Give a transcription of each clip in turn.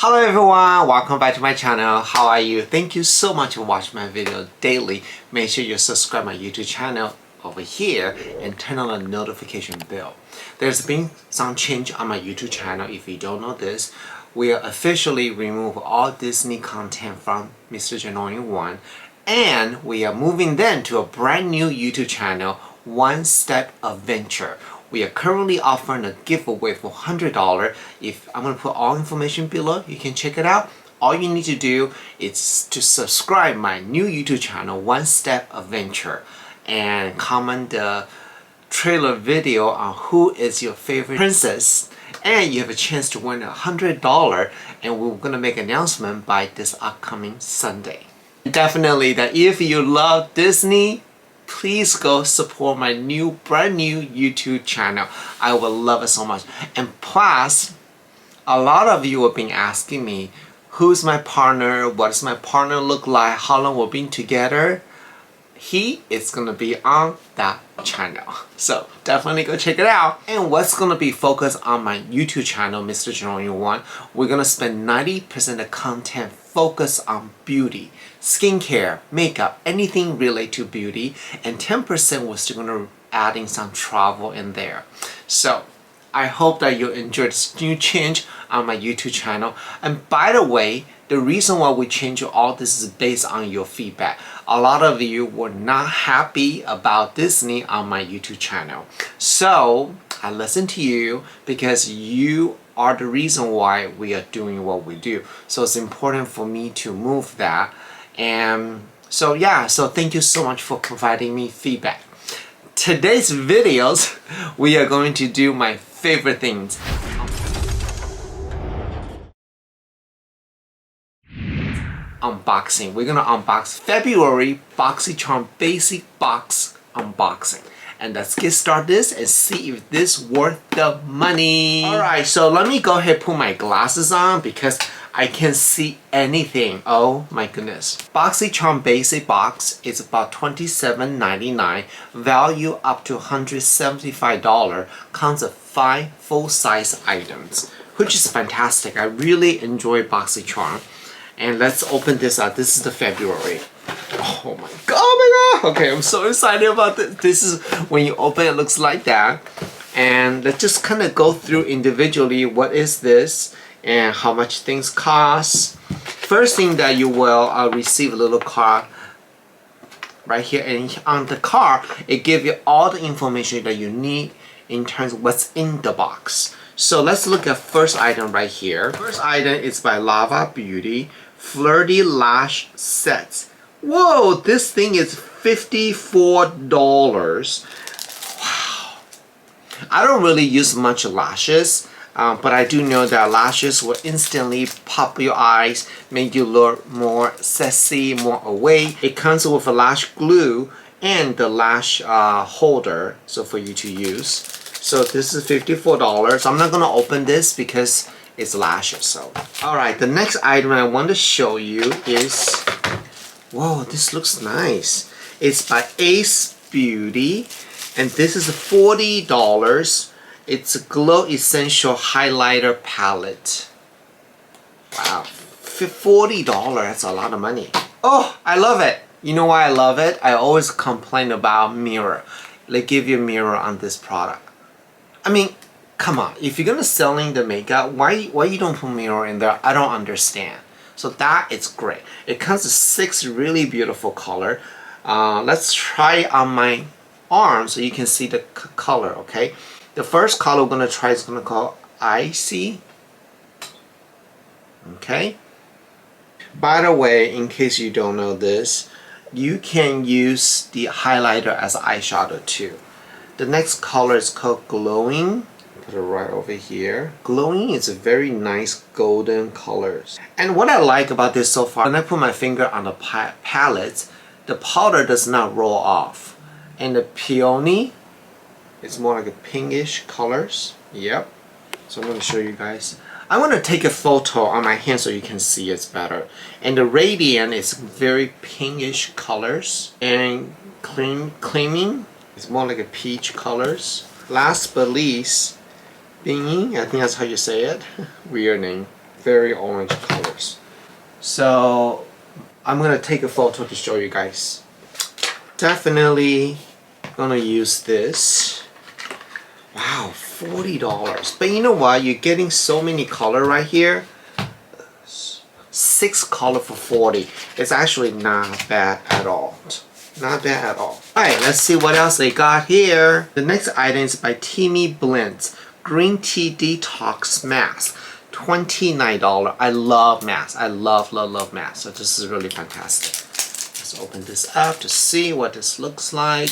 Hello everyone, welcome back to my channel. How are you? Thank you so much for watching my video daily. Make sure you subscribe my YouTube channel over here and turn on the notification bell. There's been some change on my YouTube channel. If you don't know this, we are officially remove all Disney content from Mr. January 1 and we are moving then to a brand new YouTube channel, One Step Adventure. We are currently offering a giveaway for $100. If I'm going to put all information below, you can check it out. All you need to do is to subscribe my new YouTube channel, One Step Adventure, and comment the trailer video on who is your favorite princess, and you have a chance to win $100. And we're going to make an announcement by this upcoming Sunday. Definitely that if you love Disney, please go support my brand new YouTube channel. I will love it so much. And plus, a lot of you have been asking me, who's my partner? What does my partner look like? How long we've been together? He is gonna be on that channel. So definitely go check it out. And what's gonna be focused on my YouTube channel, Mr. January 1, we're gonna spend 90% of content focused on beauty, skincare, makeup, anything related to beauty, and 10% we're still gonna adding some travel in there. So I hope that you enjoyed this new change on my YouTube channel. And by the way, the reason why we change all this is based on your feedback. A lot of you were not happy about Disney on my YouTube channel. So I listened to you because you are the reason why we are doing what we do. So it's important for me to move that. And so yeah, so thank you so much for providing me feedback. Today's videos, we are going to do my favorite things. Unboxing. We're gonna unbox February Boxycharm Base Box unboxing. And let's get started and see if this worth the money. Alright, so let me go ahead and put my glasses on because I can't see anything. Oh my goodness. Boxycharm Base Box is about $27.99, value up to $175, comes with 5 full-size items, which is fantastic. I really enjoy Boxycharm. And let's open this up. This is the February. Oh my god, oh my god! Okay, I'm so excited about this. This is when you open it, looks like that. And let's just kind of go through individually what is this and how much things cost. First thing that you will receive a little card right here, and on the card it gives you all the information that you need in terms of what's in the box. So let's look at first item right here. First item is by Yibu Beauty Flirty Lash Sets. Whoa, this thing is $54. Wow. I don't really use much lashes, but I do know that lashes will instantly pop your eyes, make you look more sexy, more awake. It comes with a lash glue and the lash holder, so for you to use. So this is $54. I'm not gonna open this because it's lashes. So alright, the next item I want to show you is, whoa, this looks nice. It's by Ace Beauty and this is $40. It's a Glow Essential Highlighter Palette. Wow, $40, that's a lot of money. Oh, I love it. You know why I love it? I always complain about mirror. They give you a mirror on this product. I mean, come on, if you're gonna selling the makeup, why you don't put mirror in there? I don't understand. So that is great. It comes with 6 really beautiful color. Let's try on my arm so you can see the color, okay? The first color we're gonna try is gonna call Icy. Okay. By the way, in case you don't know this, you can use the highlighter as eyeshadow too. The next color is called Glowing. Put it right over here. Glowing is a very nice golden colors. And what I like about this so far, when I put my finger on the palette, the powder does not roll off. And the peony is more like a pinkish colors. Yep. So I'm going to show you guys. I'm going to take a photo on my hand so you can see it's better. And the radiant is very pinkish colors. And Claiming it's more like a peach colors. Last but least, Bingy, I think that's how you say it. Weird name. very orange colors. So I'm gonna take a photo to show you guys. Definitely gonna use this. Wow, $40. But you know what? You're getting so many color right here. 6 color for 40. It's actually not bad at all. Not bad at all. Alright, let's see what else they got here. The next item is by Timmy Blintz. Green Tea Detox Mask. $29. I love masks. I love masks. So this is really fantastic. Let's open this up to see what this looks like.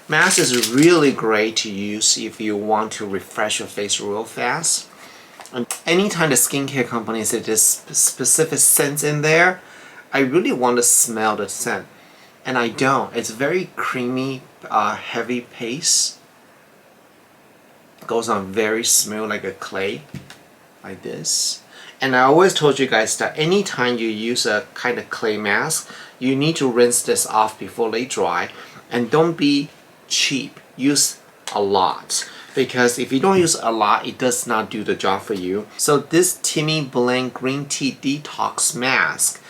Mask is really great to use if you want to refresh your face real fast. And anytime the skincare companies have this specific scent in there, I really want to smell the scent. And I don't. It's very creamy, heavy paste. Goes on very smooth like a clay, like this. And I always told you guys that anytime you use a kind of clay mask, you need to rinse this off before they dry. And don't be cheap. Use a lot. Because if you don't use a lot, it does not do the job for you. So this Timmy Blend Green Tea Detox Mask,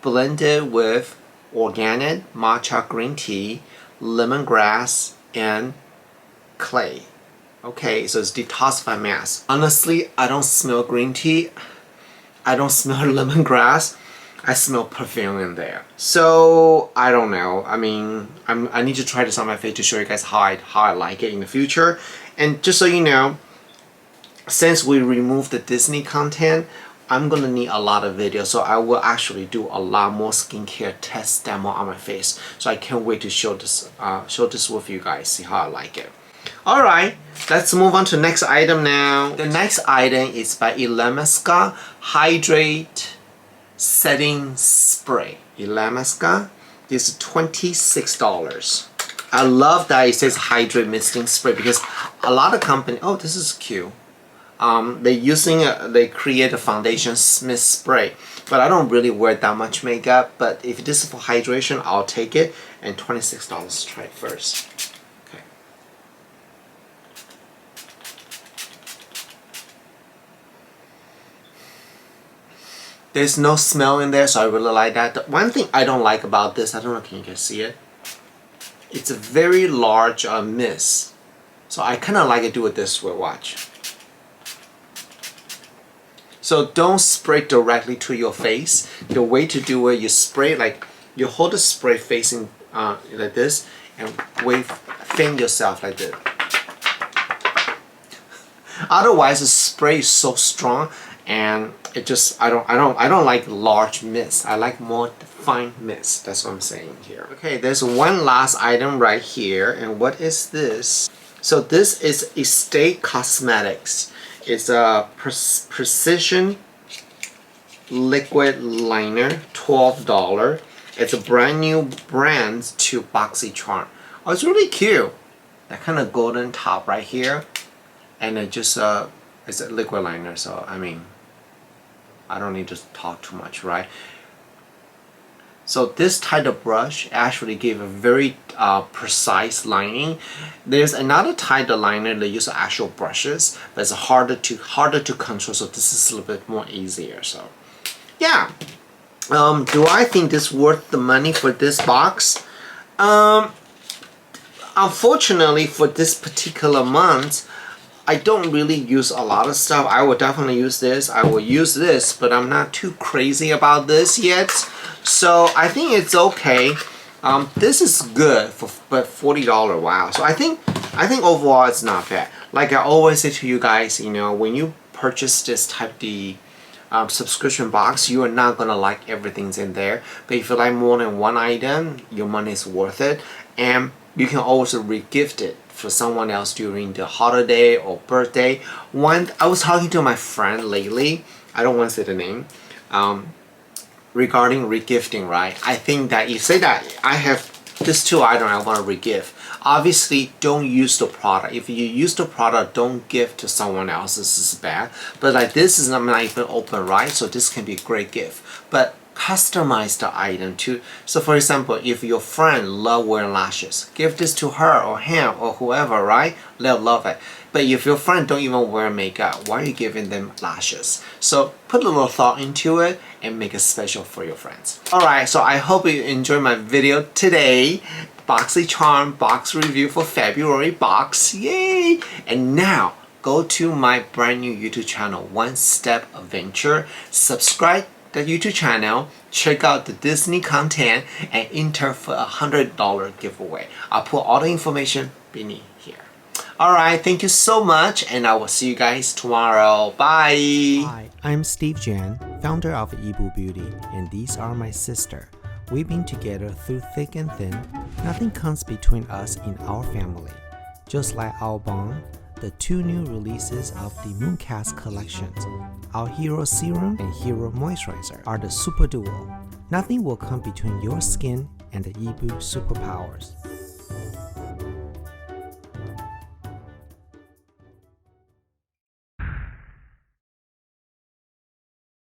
blended with organic matcha green tea, lemongrass, and clay. Okay, so it's detoxify mask. Honestly, I don't smell green tea. I don't smell lemongrass. I smell perfume in there. So I don't know. I mean, I need to try this on my face to show you guys how I like it in the future. And just so you know, since we removed the Disney content, I'm gonna need a lot of videos, so I will actually do a lot more skincare test demo on my face. So I can't wait to show this with you guys, see how I like it. Alright, let's move on to the next item now. The next item is by Elemenska Hydrate Setting Spray. Illamasqua. This is $26. I love that it says Hydrate Misting Spray because a lot of companies, oh, this is cute. They create a foundation mist spray, but I don't really wear that much makeup. But if this is for hydration, I'll take it. And $26. Let's try it first. Okay. There's no smell in there, so I really like that. The one thing I don't like about this, I don't know, can you guys see it? It's a very large mist. So I kind of like to do it this way, watch. So don't spray directly to your face. The way to do it, you spray like, you hold the spray facing like this and fan yourself like this. Otherwise the spray is so strong and it just, I don't like large mist. I like more fine mist. That's what I'm saying here. Okay, there's one last item right here, and what is this? So this is Estate Cosmetics. It's a precision liquid liner, $12. It's a brand new brand to Boxycharm. Oh, it's really cute. That kind of golden top right here, and it just it's a liquid liner. So I mean, I don't need to talk too much, right? So this type of brush actually gave a very precise lining. There's another type of liner that use actual brushes, but it's harder to control. So this is a little bit more easier. So yeah, do I think this worth the money for this box? Unfortunately, for this particular month, I don't really use a lot of stuff. I will definitely use this. I will use this, but I'm not too crazy about this yet. So I think it's okay. This is good but $40. Wow. So I think overall it's not bad. Like I always say to you guys, you know, when you purchase this type of subscription box, you are not gonna like everything's in there. But if you like more than one item, your money is worth it, and you can also re-gift it for someone else during the holiday or birthday. I was talking to my friend lately. I don't want to say the name. Regarding regifting, right? I think that you say that I have this two items I want to regift. Obviously, don't use the product. If you use the product, don't give to someone else. This is bad. But like this is not even open, right? So this can be a great gift. But customize the item to. So for example, if your friend love wearing lashes, give this to her or him or whoever, right? They'll love it. But if your friend don't even wear makeup, why are you giving them lashes? So put a little thought into it and make it special for your friends. Alright, so I hope you enjoyed my video today. Boxycharm box review for February box. Yay! And now go to my brand new YouTube channel, One Step Adventure. Subscribe the YouTube channel, check out the Disney content, and enter for a $100 giveaway. I'll put all the information beneath here. Alright, thank you so much, and I will see you guys tomorrow. Bye! Hi, I'm Steve Jan, founder of Yibu Beauty, and these are my sister. We've been together through thick and thin. Nothing comes between us in our family. Just like our bond, the two new releases of the Mooncast collections, our Hero Serum and Hero Moisturizer, are the super duo. Nothing will come between your skin and the Yibu superpowers.